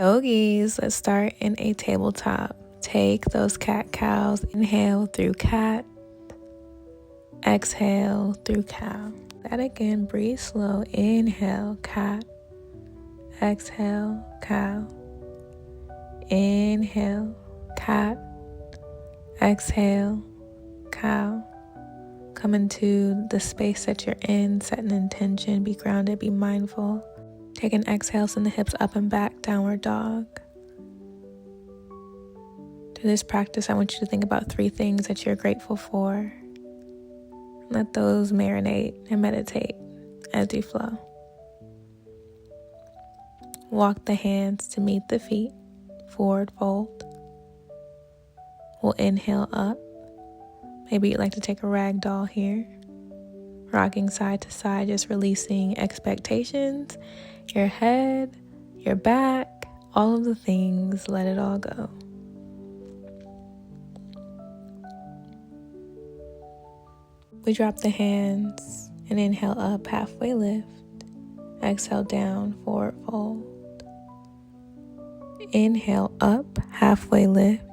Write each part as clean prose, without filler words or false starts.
Yogis, let's start in a tabletop. Take those cat-cows. Inhale through cat. Exhale through cow. That again, breathe slow. Inhale, cat. Exhale, cow. Inhale, cat. Exhale, cow. Come into the space that you're in. Set an intention. Be grounded. Be mindful. Take an exhale. Send the hips up and back. Downward dog. To this practice, I want you to think about 3 things that you're grateful for. Let those marinate and meditate as you flow. Walk the hands to meet the feet. Forward fold. We'll inhale up. Maybe you'd like to take a rag doll here. Rocking side to side, just releasing expectations, your head, your back, all of the things, let it all go. We drop the hands and inhale up, halfway lift. Exhale down, forward fold. Inhale up, halfway lift.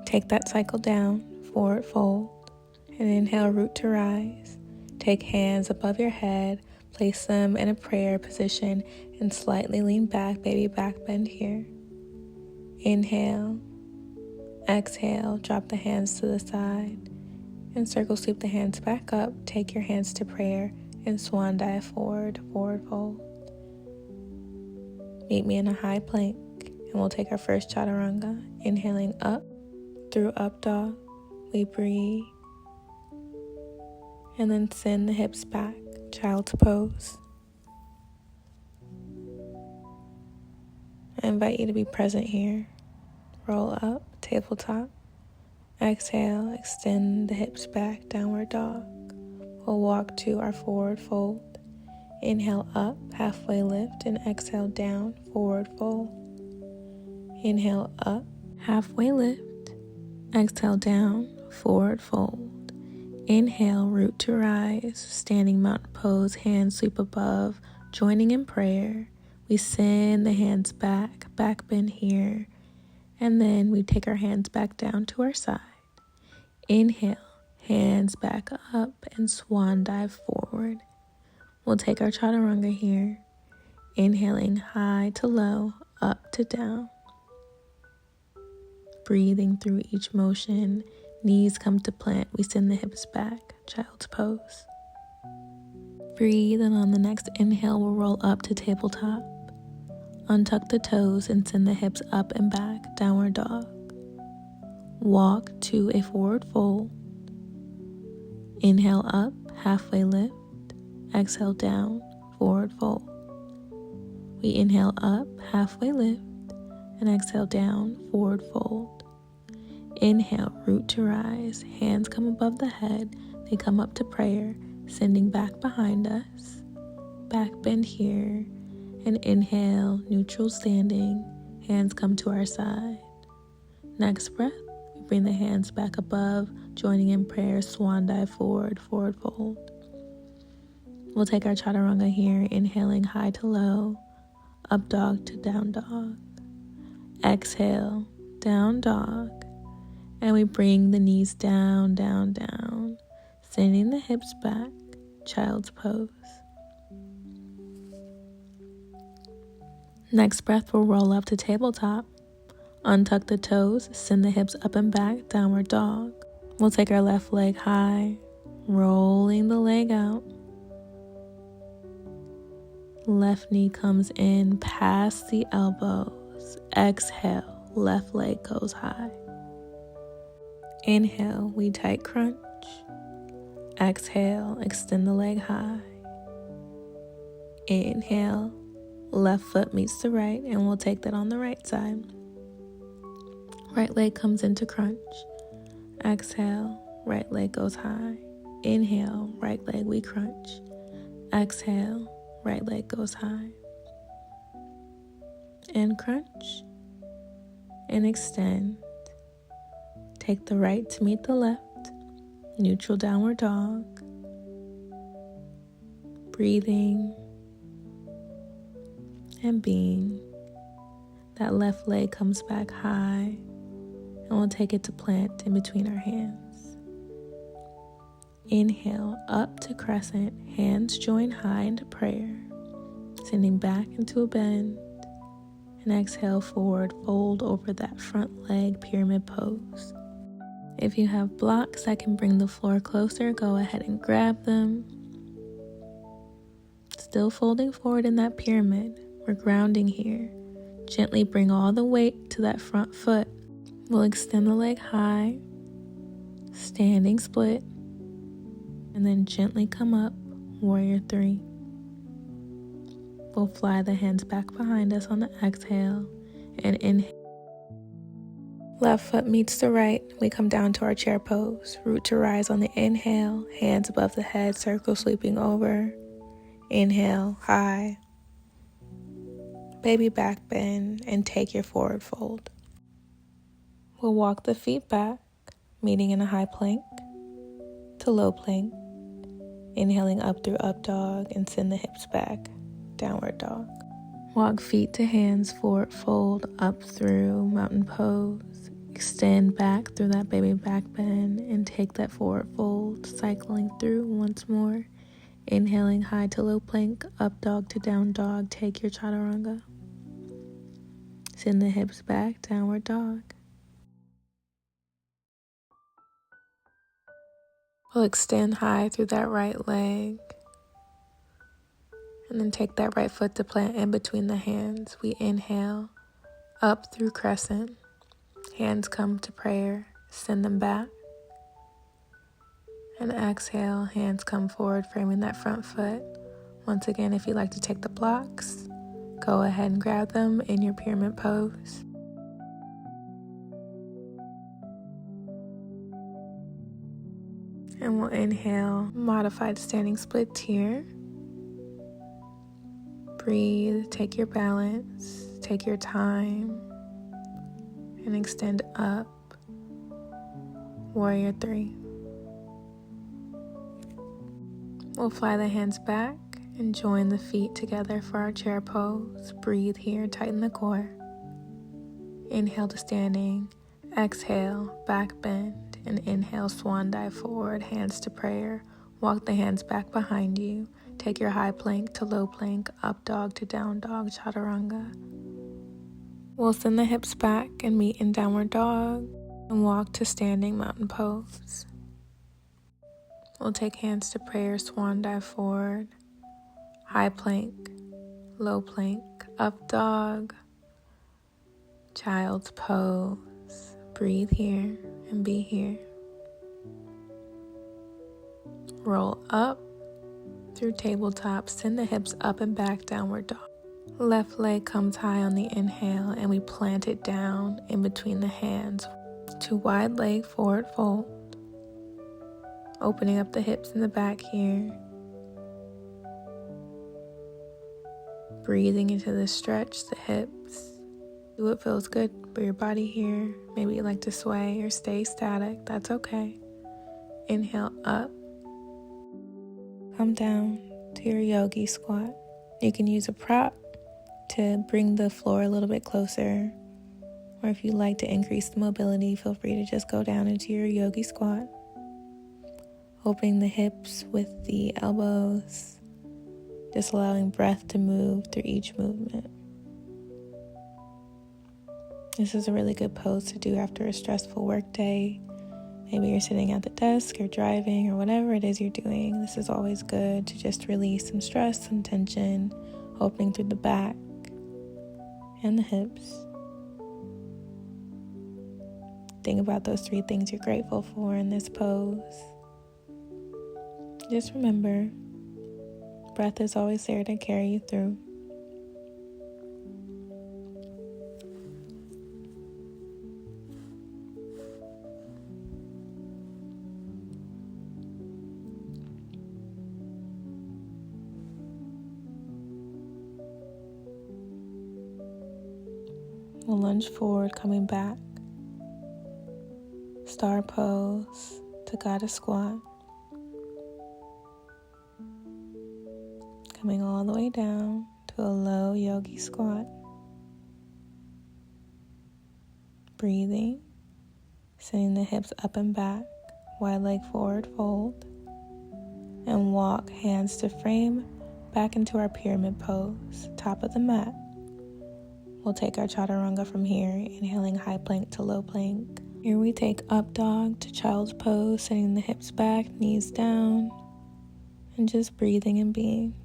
Take that cycle down, forward fold. And inhale, root to rise. Take hands above your head, place them in a prayer position, and slightly lean back, baby back bend here. Inhale. Exhale, drop the hands to the side. And circle sweep the hands back up. Take your hands to prayer and swan dive forward, forward fold. Meet me in a high plank and we'll take our first chaturanga. Inhaling up through up dog. We breathe. And then send the hips back, child's pose. I invite you to be present here. Roll up, tabletop. Exhale, extend the hips back, downward dog. We'll walk to our forward fold. Inhale up, halfway lift, and exhale down, forward fold. Inhale up, halfway lift. Exhale down, forward fold. Inhale, root to rise, standing mountain pose, hands sweep above, joining in prayer. We send the hands back, back bend here, and then we take our hands back down to our side. Inhale, hands back up and swan dive forward. We'll take our chaturanga here, inhaling high to low, up to down. Breathing through each motion, knees come to plant, we send the hips back, child's pose. Breathe, and on the next inhale, we'll roll up to tabletop. Untuck the toes and send the hips up and back, downward dog. Walk to a forward fold. Inhale up, halfway lift. Exhale down, forward fold. We inhale up, halfway lift, and exhale down, forward fold. Inhale, root to rise. Hands come above the head. They come up to prayer, sending back behind us. Back bend here. And inhale, neutral standing. Hands come to our side. Next breath, we bring the hands back above, joining in prayer, swan dive forward, forward fold. We'll take our chaturanga here, inhaling high to low, up dog to down dog. Exhale, down dog. And we bring the knees down, down, down, sending the hips back, child's pose. Next breath, we'll roll up to tabletop. Untuck the toes, send the hips up and back, downward dog. We'll take our left leg high, rolling the leg out. Left knee comes in past the elbows. Exhale, left leg goes high. Inhale, we tight crunch. Exhale, extend the leg high. Inhale, left foot meets the right, and we'll take that on the right side. Right leg comes into crunch. Exhale, right leg goes high. Inhale, right leg we crunch. Exhale, right leg goes high. And crunch. And extend. Take the right to meet the left. Neutral downward dog. Breathing and being. That left leg comes back high, and we'll take it to plant in between our hands. Inhale up to crescent, hands join high into prayer, sending back into a bend. And exhale forward, fold over that front leg, pyramid pose. If you have blocks that can bring the floor closer, go ahead and grab them. Still folding forward in that pyramid, we're grounding here. Gently bring all the weight to that front foot. We'll extend the leg high, standing split, and then gently come up, warrior three. We'll fly the hands back behind us on the exhale and inhale. Left foot meets the right. We come down to our chair pose. Root to rise on the inhale, hands above the head, circle sweeping over. Inhale, high. Baby back bend and take your forward fold. We'll walk the feet back, meeting in a high plank to low plank. Inhaling up through up dog and send the hips back. Downward dog. Walk feet to hands, forward fold, up through mountain pose. Extend back through that baby back bend and take that forward fold, cycling through once more. Inhaling high to low plank, up dog to down dog, take your chaturanga. Send the hips back, downward dog. We'll extend high through that right leg. And then take that right foot to plant in between the hands. We inhale up through crescent. Hands come to prayer. Send them back. And exhale, hands come forward, framing that front foot. Once again, if you'd like to take the blocks, go ahead and grab them in your pyramid pose. And we'll inhale, modified standing split here. Breathe, take your balance, take your time, and extend up. Warrior three. We'll fly the hands back and join the feet together for our chair pose. Breathe here, tighten the core. Inhale to standing, exhale, back bend, and inhale, swan dive forward, hands to prayer. Walk the hands back behind you. Take your high plank to low plank, up dog to down dog, chaturanga. We'll send the hips back and meet in downward dog and walk to standing mountain pose. We'll take hands to prayer, swan dive forward, high plank, low plank, up dog, child's pose. Breathe here and be here. Roll up through tabletop, send the hips up and back, downward dog. Left leg comes high on the inhale and we plant it down in between the hands to wide leg forward fold. Opening up the hips in the back here. Breathing into the stretch, the hips. Do what feels good for your body here. Maybe you like to sway or stay static. That's okay. Inhale up. Come down to your yogi squat. You can use a prop to bring the floor a little bit closer. Or if you'd like to increase the mobility, feel free to just go down into your yogi squat. Opening the hips with the elbows, just allowing breath to move through each movement. This is a really good pose to do after a stressful work day. Maybe you're sitting at the desk or driving or whatever it is you're doing. This is always good to just release some stress, some tension, opening through the back and the hips. Think about those 3 things you're grateful for in this pose. Just remember, breath is always there to carry you through. We'll lunge forward, coming back. Star pose to goddess squat. Coming all the way down to a low yogi squat. breathing, sending the hips up and back, wide leg forward fold, and walk hands to frame back into our pyramid pose, top of the mat. We'll take our chaturanga from here, inhaling high plank to low plank. Here we take up dog to child's pose, sending the hips back, knees down, and just breathing and being.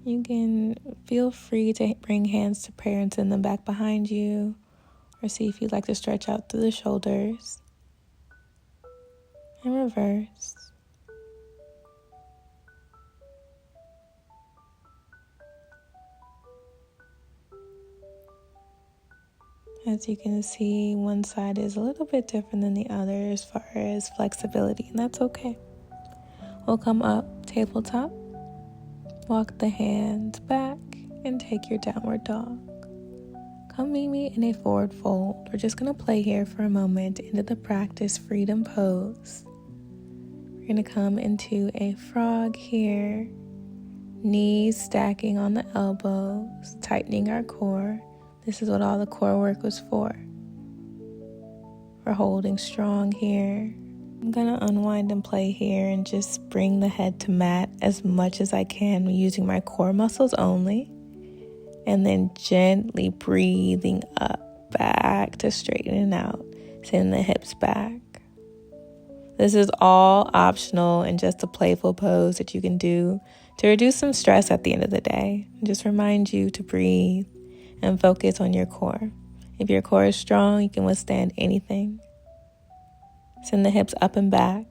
You can feel free to bring hands to prayer and send them back behind you, or see if you'd like to stretch out through the shoulders. And reverse. As you can see, one side is a little bit different than the other as far as flexibility, and that's okay. We'll come up, tabletop, walk the hands back, and take your downward dog. Come meet me in a forward fold. We're just going to play here for a moment into the practice freedom pose. We're going to come into a frog here, knees stacking on the elbows, tightening our core. This is what all the core work was for. We're holding strong here. I'm going to unwind and play here and just bring the head to mat as much as I can using my core muscles only. And then gently breathing up, back to straightening out, sending the hips back. This is all optional and just a playful pose that you can do to reduce some stress at the end of the day. And just remind you to breathe and focus on your core. If your core is strong, you can withstand anything. Send the hips up and back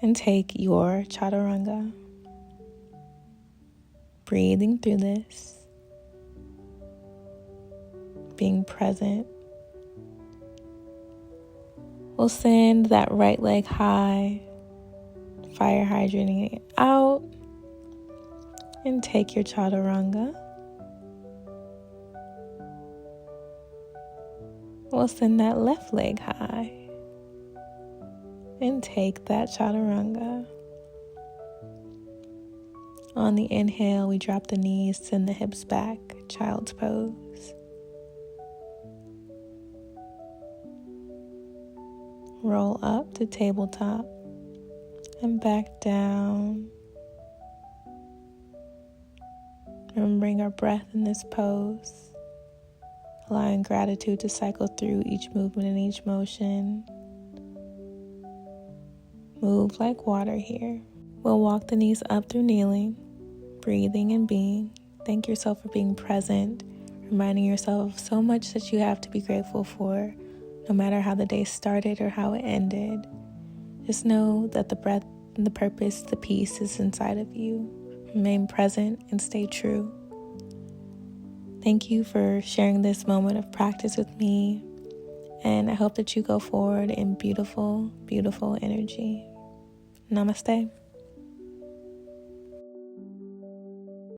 and take your chaturanga. Breathing through this. Being present. We'll send that right leg high, fire hydranting it out, and take your chaturanga. We'll send that left leg high and take that chaturanga. On the inhale, we drop the knees, send the hips back, child's pose. Roll up to tabletop and back down. Remembering our breath in this pose, allowing gratitude to cycle through each movement and each motion. Move like water here. We'll walk the knees up through kneeling, breathing and being. Thank yourself for being present, reminding yourself of so much that you have to be grateful for, no matter how the day started or how it ended. Just know that the breath and the purpose, the peace is inside of you. Remain present and stay true. Thank you for sharing this moment of practice with me, and I hope that you go forward in beautiful, beautiful energy. Namaste.